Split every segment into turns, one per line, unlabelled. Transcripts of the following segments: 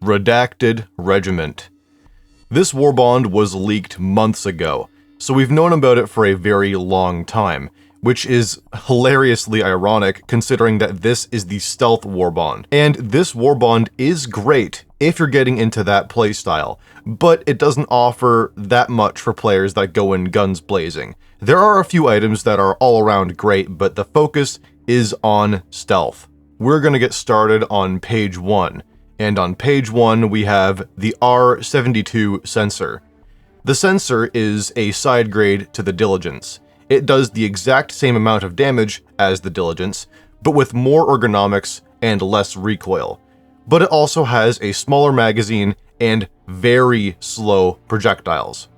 Redacted Regiment. This Warbond was leaked months ago, so we've known about it for a very long time, which is hilariously ironic considering that this is the stealth Warbond. And this Warbond is great if you're getting into that playstyle, but it doesn't offer that much for players that go in guns blazing. There are a few items that are all around great, but the focus is on stealth. We're going to get started on page 1, and on page 1 we have the R72 sensor. The sensor is a side grade to the Diligence. It does the exact same amount of damage as the Diligence, but with more ergonomics and less recoil. But it also has a smaller magazine and very slow projectiles.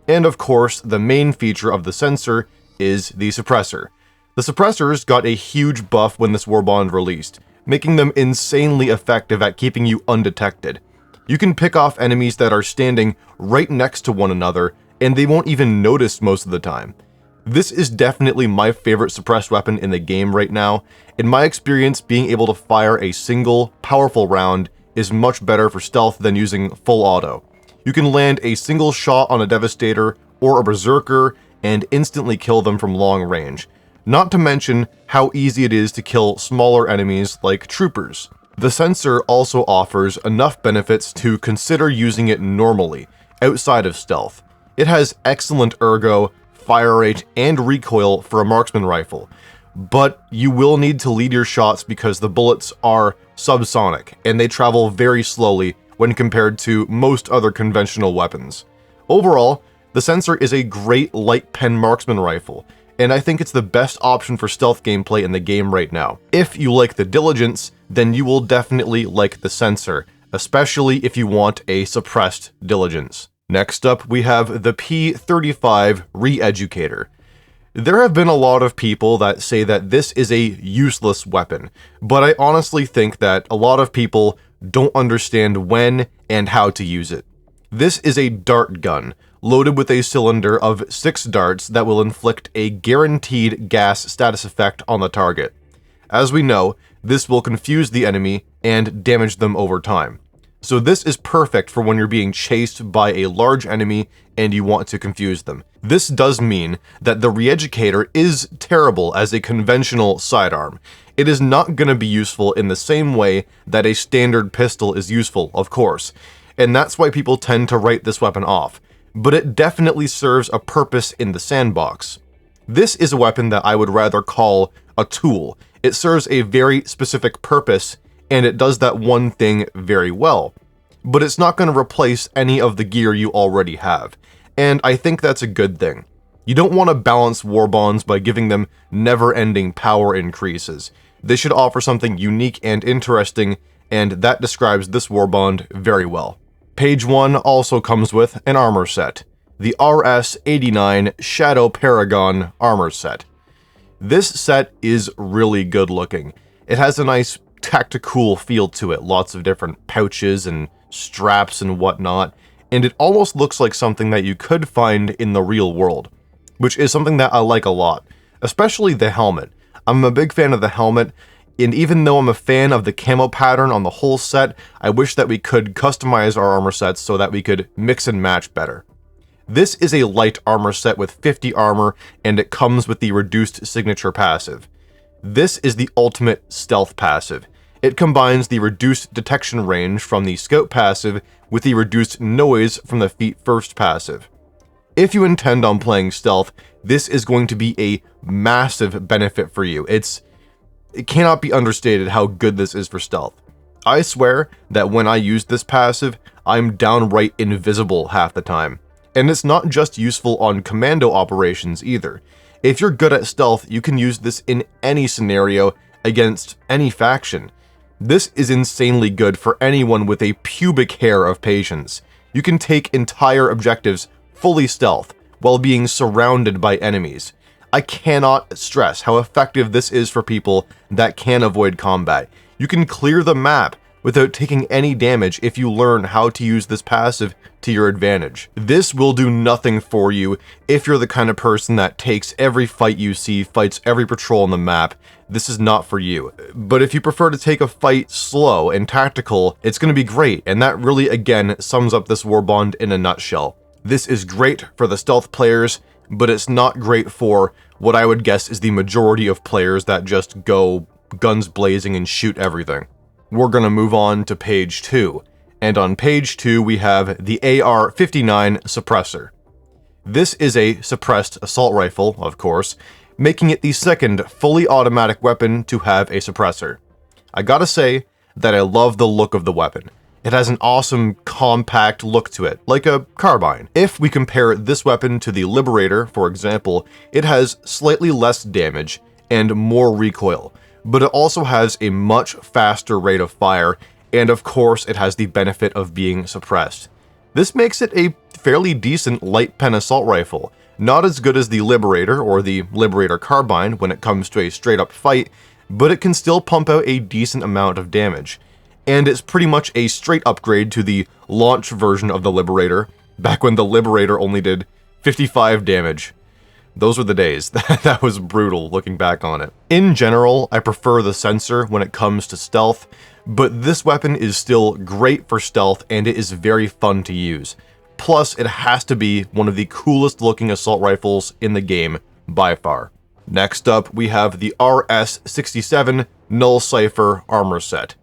And of course, the main feature of the sensor is the suppressor. The suppressors got a huge buff when this Warbond released, making them insanely effective at keeping you undetected. You can pick off enemies that are standing right next to one another, and they won't even notice most of the time. This is definitely my favorite suppressed weapon in the game right now. In my experience, being able to fire a single, powerful round is much better for stealth than using full auto. You can land a single shot on a Devastator or a Berserker and instantly kill them from long range. Not to mention how easy it is to kill smaller enemies like troopers. The sensor also offers enough benefits to consider using it normally, outside of stealth. It has excellent ergo, fire rate, and recoil for a marksman rifle, but you will need to lead your shots because the bullets are subsonic, and they travel very slowly when compared to most other conventional weapons. Overall, the sensor is a great light pen marksman rifle, and I think it's the best option for stealth gameplay in the game right now. If you like the Diligence, then you will definitely like the sensor, especially if you want a suppressed Diligence. Next up, we have the P35 Re-Educator. There have been a lot of people that say that this is a useless weapon, but I honestly think that a lot of people don't understand when and how to use it. This is a dart gun, loaded with a cylinder of 6 darts that will inflict a guaranteed gas status effect on the target. As we know, this will confuse the enemy and damage them over time. So this is perfect for when you're being chased by a large enemy and you want to confuse them. This does mean that the Re-Educator is terrible as a conventional sidearm. It is not going to be useful in the same way that a standard pistol is useful, of course, and that's why people tend to write this weapon off, but it definitely serves a purpose in the sandbox. This is a weapon that I would rather call a tool. It serves a very specific purpose, and it does that one thing very well. But it's not going to replace any of the gear you already have, and I think that's a good thing. You don't want to balance Warbonds by giving them never-ending power increases. They should offer something unique and interesting, and that describes this Warbond very well. Page 1 also comes with an armor set, the RS89 Shadow Paragon armor set. This set is really good looking. It has a nice tactical feel to it, lots of different pouches and straps and whatnot, and it almost looks like something that you could find in the real world, which is something that I like a lot, especially the helmet. I'm a big fan of the helmet, and even though I'm a fan of the camo pattern on the whole set, I wish that we could customize our armor sets so that we could mix and match better. This is a light armor set with 50 armor, and it comes with the reduced signature passive. This is the ultimate stealth passive. It combines the reduced detection range from the scout passive with the reduced noise from the feet first passive. If you intend on playing stealth, this is going to be a massive benefit for you. It cannot be understated how good this is for stealth. I swear that when I use this passive, I'm downright invisible half the time. And it's not just useful on commando operations either. If you're good at stealth, you can use this in any scenario against any faction. This is insanely good for anyone with a pubic hair of patience. You can take entire objectives fully stealth while being surrounded by enemies. I cannot stress how effective this is for people that can avoid combat. You can clear the map without taking any damage if you learn how to use this passive to your advantage. This will do nothing for you if you're the kind of person that takes every fight you see, fights every patrol on the map. This is not for you. But if you prefer to take a fight slow and tactical, it's going to be great, and that really, again, sums up this Warbond in a nutshell. This is great for the stealth players, but it's not great for what I would guess is the majority of players that just go guns blazing and shoot everything. We're going to move on to page 2, and on page 2 we have the AR-59 Suppressor. This is a suppressed assault rifle, of course, making it the second fully automatic weapon to have a suppressor. I gotta say that I love the look of the weapon. It has an awesome, compact look to it, like a carbine. If we compare this weapon to the Liberator, for example, it has slightly less damage and more recoil, but it also has a much faster rate of fire, and of course it has the benefit of being suppressed. This makes it a fairly decent light pen assault rifle. Not as good as the Liberator or the Liberator carbine when it comes to a straight up fight, but it can still pump out a decent amount of damage. And it's pretty much a straight upgrade to the launch version of the Liberator, back when the Liberator only did 55 damage. Those were the days. That was brutal looking back on it. In general, I prefer the sensor when it comes to stealth, but this weapon is still great for stealth and it is very fun to use. Plus, it has to be one of the coolest looking assault rifles in the game by far. Next up, we have the RS-67 Null Cipher armor set.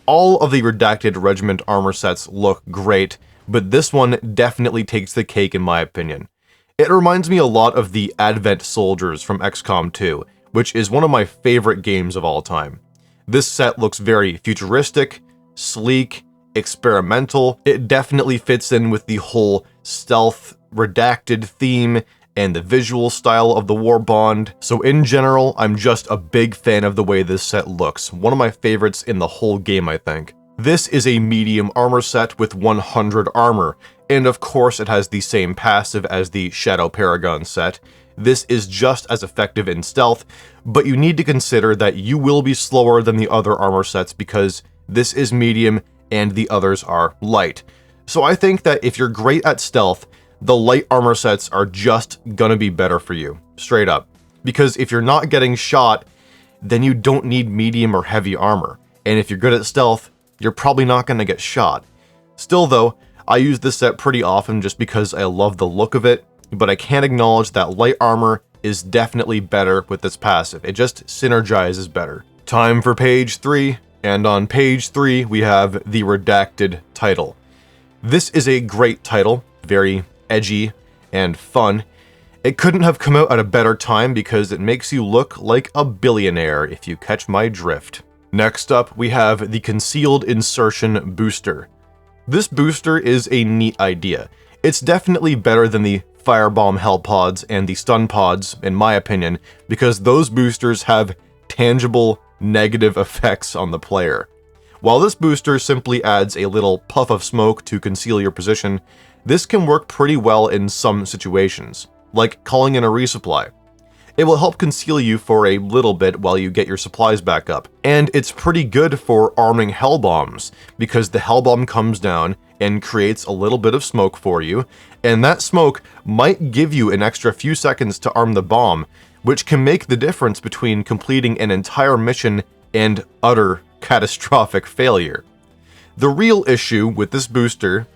All of the Redacted Regiment armor sets look great, but this one definitely takes the cake in my opinion. It reminds me a lot of the Advent Soldiers from XCOM 2, which is one of my favorite games of all time. This set looks very futuristic, sleek, experimental. It definitely fits in with the whole stealth redacted theme and the visual style of the Warbond. So in general, I'm just a big fan of the way this set looks. One of my favorites in the whole game, I think. This is a medium armor set with 100 armor, and of course it has the same passive as the Shadow Paragon set. This is just as effective in stealth, but you need to consider that you will be slower than the other armor sets because this is medium and the others are light. So I think that if you're great at stealth, the light armor sets are just gonna be better for you, straight up. Because if you're not getting shot, then you don't need medium or heavy armor. And if you're good at stealth, you're probably not gonna get shot. Still though, I use this set pretty often just because I love the look of it, but I can't acknowledge that light armor is definitely better with this passive. It just synergizes better. Time for page 3. And on page 3, we have the Redacted title. This is a great title, very edgy and fun. It couldn't have come out at a better time because it makes you look like a billionaire, if you catch my drift. Next up, we have the Concealed Insertion Booster. This booster is a neat idea. It's definitely better than the Firebomb Hell Pods and the Stun Pods, in my opinion, because those boosters have tangible negative effects on the player. While this booster simply adds a little puff of smoke to conceal your position, this can work pretty well in some situations, like calling in a resupply. It will help conceal you for a little bit while you get your supplies back up. And it's pretty good for arming hell bombs, because the hell bomb comes down and creates a little bit of smoke for you, and that smoke might give you an extra few seconds to arm the bomb, which can make the difference between completing an entire mission and utter catastrophic failure. The real issue with this booster,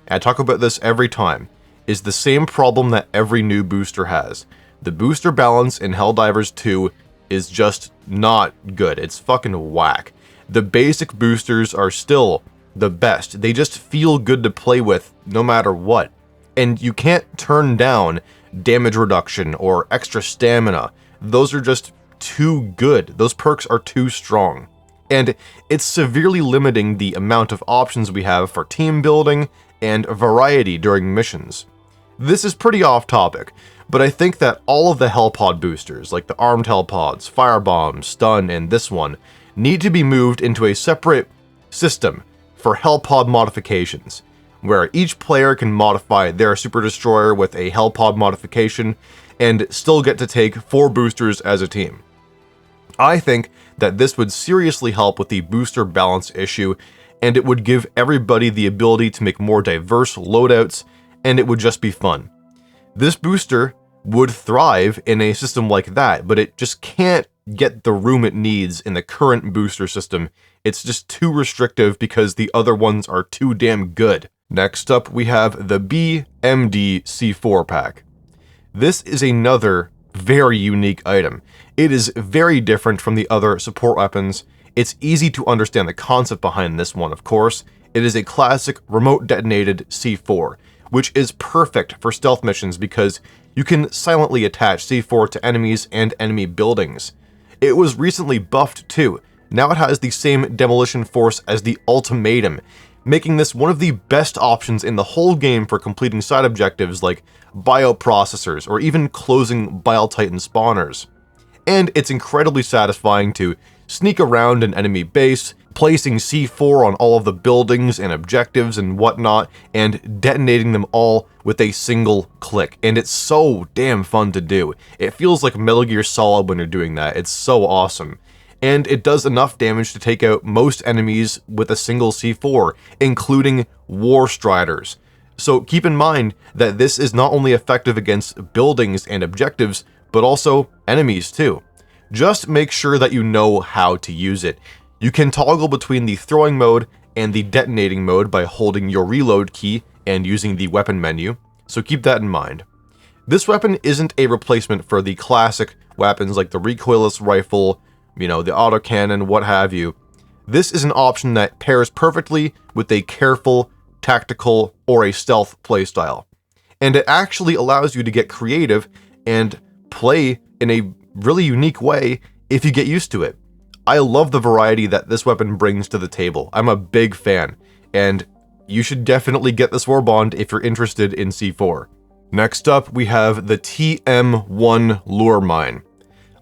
and I talk about this every time, is the same problem that every new booster has. The booster balance in Helldivers 2 is just not good. It's fucking whack. The basic boosters are still the best. They just feel good to play with no matter what. And you can't turn down damage reduction or extra stamina. Those are just too good. Those perks are too strong. And it's severely limiting the amount of options we have for team building and variety during missions. This is pretty off topic, but I think that all of the Hellpod boosters, like the Armed Hellpods, Firebomb, Stun, and this one, need to be moved into a separate system for Hellpod modifications, where each player can modify their Super Destroyer with a Hellpod modification and still get to take 4 boosters as a team. I think that this would seriously help with the booster balance issue, and it would give everybody the ability to make more diverse loadouts, and it would just be fun. This booster would thrive in a system like that, but it just can't get the room it needs in the current booster system. It's just too restrictive because the other ones are too damn good. Next up, we have the BMD C4 pack. This is another very unique item. It is very different from the other support weapons. It's easy to understand the concept behind this one, of course. It is a classic remote detonated C4, which is perfect for stealth missions because you can silently attach C4 to enemies and enemy buildings. It was recently buffed too. Now it has the same demolition force as the Ultimatum, making this one of the best options in the whole game for completing side objectives like bioprocessors or even closing Bile Titan spawners. And it's incredibly satisfying to sneak around an enemy base, placing C4 on all of the buildings and objectives and whatnot, and detonating them all with a single click. And it's so damn fun to do. It feels like Metal Gear Solid when you're doing that. It's so awesome. And it does enough damage to take out most enemies with a single C4, including War Striders. So keep in mind that this is not only effective against buildings and objectives, but also enemies too. Just make sure that you know how to use it. You can toggle between the throwing mode and the detonating mode by holding your reload key and using the weapon menu, so keep that in mind. This weapon isn't a replacement for the classic weapons like the recoilless rifle, the autocannon, what have you. This is an option that pairs perfectly with a careful, tactical, or a stealth playstyle. And it actually allows you to get creative and play in a really unique way if you get used to it. I love the variety that this weapon brings to the table. I'm a big fan, and you should definitely get this Warbond if you're interested in C4. Next up, we have the TM1 Lure Mine.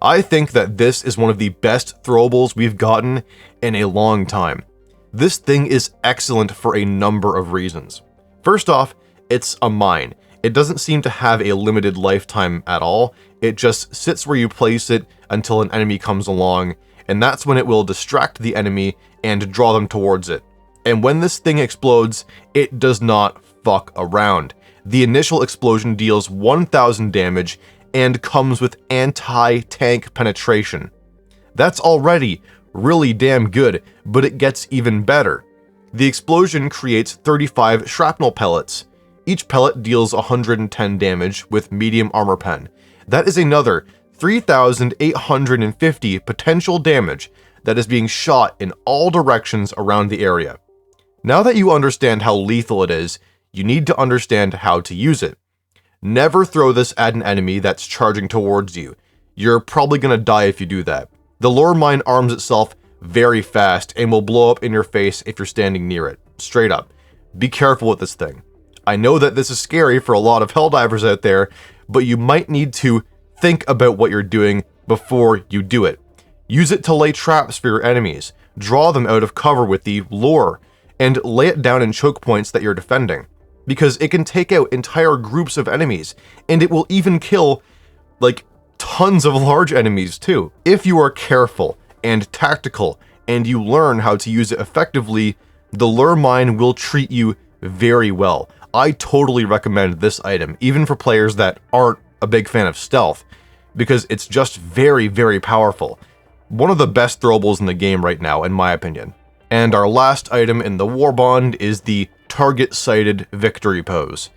I think that this is one of the best throwables we've gotten in a long time. This thing is excellent for a number of reasons. First off, it's a mine. It doesn't seem to have a limited lifetime at all. It just sits where you place it until an enemy comes along, and that's when it will distract the enemy and draw them towards it. And when this thing explodes, it does not fuck around. The initial explosion deals 1000 damage and comes with anti-tank penetration. That's already really damn good, but it gets even better. The explosion creates 35 shrapnel pellets. Each pellet deals 110 damage with medium armor pen. That is another 3,850 potential damage that is being shot in all directions around the area. Now that you understand how lethal it is, you need to understand how to use it. Never throw this at an enemy that's charging towards you. You're probably gonna die if you do that. The lure mine arms itself very fast and will blow up in your face if you're standing near it. Straight up. Be careful with this thing. I know that this is scary for a lot of helldivers out there, but you might need to think about what you're doing before you do it. Use it to lay traps for your enemies, draw them out of cover with the lure, and lay it down in choke points that you're defending. Because it can take out entire groups of enemies, and it will even kill, tons of large enemies too. If you are careful and tactical, and you learn how to use it effectively, the lure mine will treat you very well. I totally recommend this item, even for players that aren't a big fan of stealth, because it's just very, very powerful. One of the best throwables in the game right now, in my opinion. And our last item in the Warbond is the target-sighted victory pose.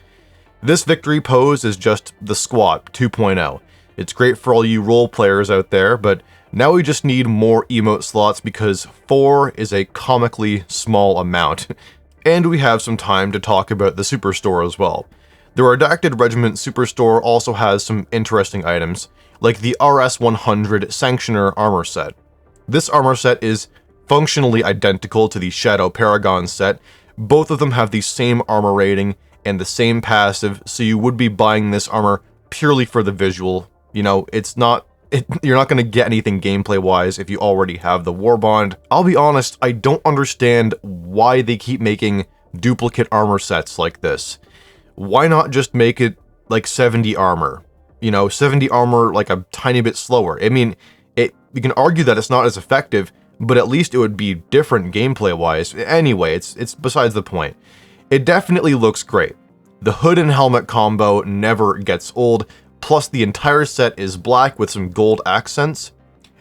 This victory pose is just the squat 2.0. It's great for all you role players out there, but now we just need more emote slots because 4 is a comically small amount. And we have some time to talk about the Superstore as well. The Redacted Regiment Superstore also has some interesting items, like the RS-100 Sanctioner armor set. This armor set is functionally identical to the Shadow Paragon set. Both of them have the same armor rating and the same passive, so you would be buying this armor purely for the visual. You're not going to get anything gameplay-wise if you already have the Warbond. I'll be honest, I don't understand why they keep making duplicate armor sets like this. Why not just make it like 70 armor? 70 armor like a tiny bit slower. I mean, you can argue that it's not as effective, but at least it would be different gameplay-wise. Anyway, it's besides the point. It definitely looks great. The hood and helmet combo never gets old, plus the entire set is black with some gold accents.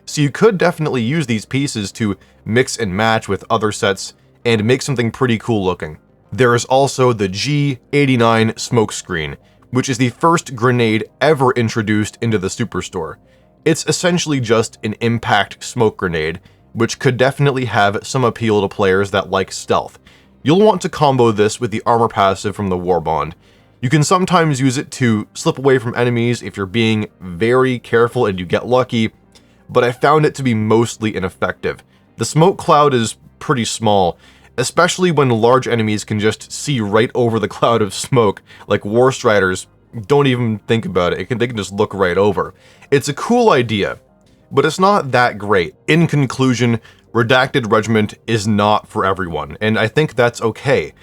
So you could definitely use these pieces to mix and match with other sets and make something pretty cool looking. There is also the G89 smokescreen, which is the first grenade ever introduced into the Superstore. It's essentially just an impact smoke grenade, which could definitely have some appeal to players that like stealth. You'll want to combo this with the armor passive from the Warbond. You can sometimes use it to slip away from enemies if you're being very careful and you get lucky, but I found it to be mostly ineffective. The smoke cloud is pretty small, especially when large enemies can just see right over the cloud of smoke, like War Striders don't even think about it, they can just look right over. It's a cool idea, but it's not that great. In conclusion, Redacted Regiment is not for everyone, and I think that's okay.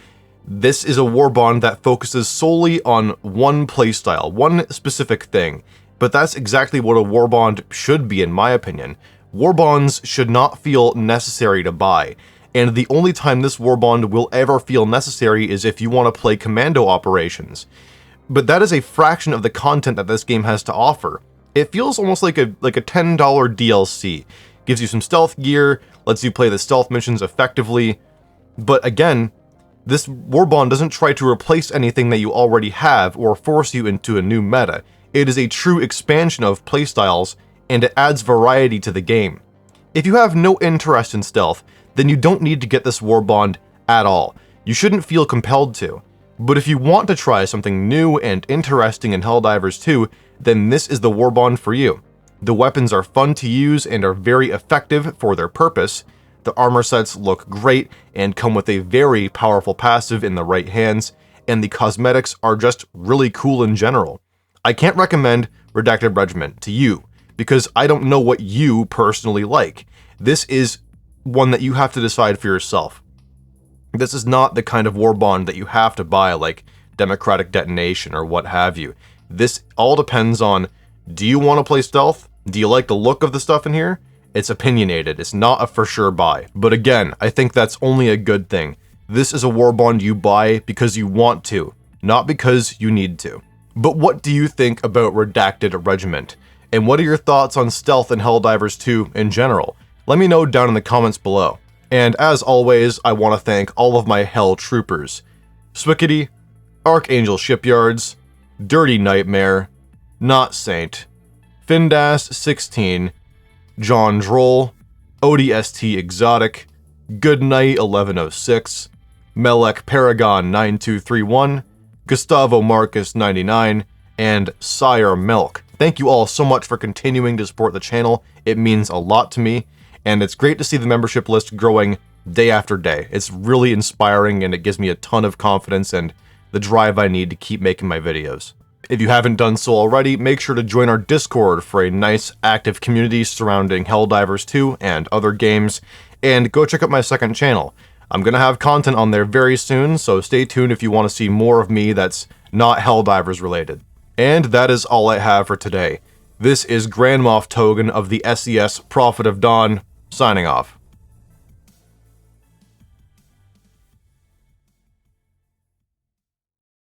This is a Warbond that focuses solely on one playstyle, one specific thing, but that's exactly what a Warbond should be in my opinion. Warbonds should not feel necessary to buy, and the only time this Warbond will ever feel necessary is if you want to play commando operations. But that is a fraction of the content that this game has to offer. It feels almost like a $10 DLC. Gives you some stealth gear, lets you play the stealth missions effectively, but again, this Warbond doesn't try to replace anything that you already have or force you into a new meta. It is a true expansion of playstyles, and it adds variety to the game. If you have no interest in stealth, then you don't need to get this Warbond at all. You shouldn't feel compelled to. But if you want to try something new and interesting in Helldivers 2, then this is the Warbond for you. The weapons are fun to use and are very effective for their purpose. The armor sets look great and come with a very powerful passive in the right hands, and the cosmetics are just really cool in general. I can't recommend Redacted Regiment to you, because I don't know what you personally like. This is one that you have to decide for yourself. This is not the kind of Warbond that you have to buy like Democratic Detonation or what have you. This all depends on, do you want to play stealth? Do you like the look of the stuff in here? It's opinionated, it's not a for sure buy. But again, I think that's only a good thing. This is a Warbond you buy because you want to, not because you need to. But what do you think about Redacted Regiment? And what are your thoughts on stealth in Helldivers 2 in general? Let me know down in the comments below. And as always, I want to thank all of my Hell Troopers. Swickety, Archangel Shipyards, Dirty Nightmare, Not Saint, Findas 16, John Droll, ODST Exotic, Goodnight 1106, Melek Paragon 9231, Gustavo Marcus 99, and Sire Milk. Thank you all so much for continuing to support the channel. It means a lot to me, and it's great to see the membership list growing day after day. It's really inspiring, and it gives me a ton of confidence and the drive I need to keep making my videos. If you haven't done so already, make sure to join our Discord for a nice active community surrounding Helldivers 2 and other games, and go check out my second channel. I'm gonna have content on there very soon, so stay tuned if you want to see more of me that's not Helldivers related. And that is all I have for today. This is Grand Moff Togan of the SES Prophet of Dawn, signing off.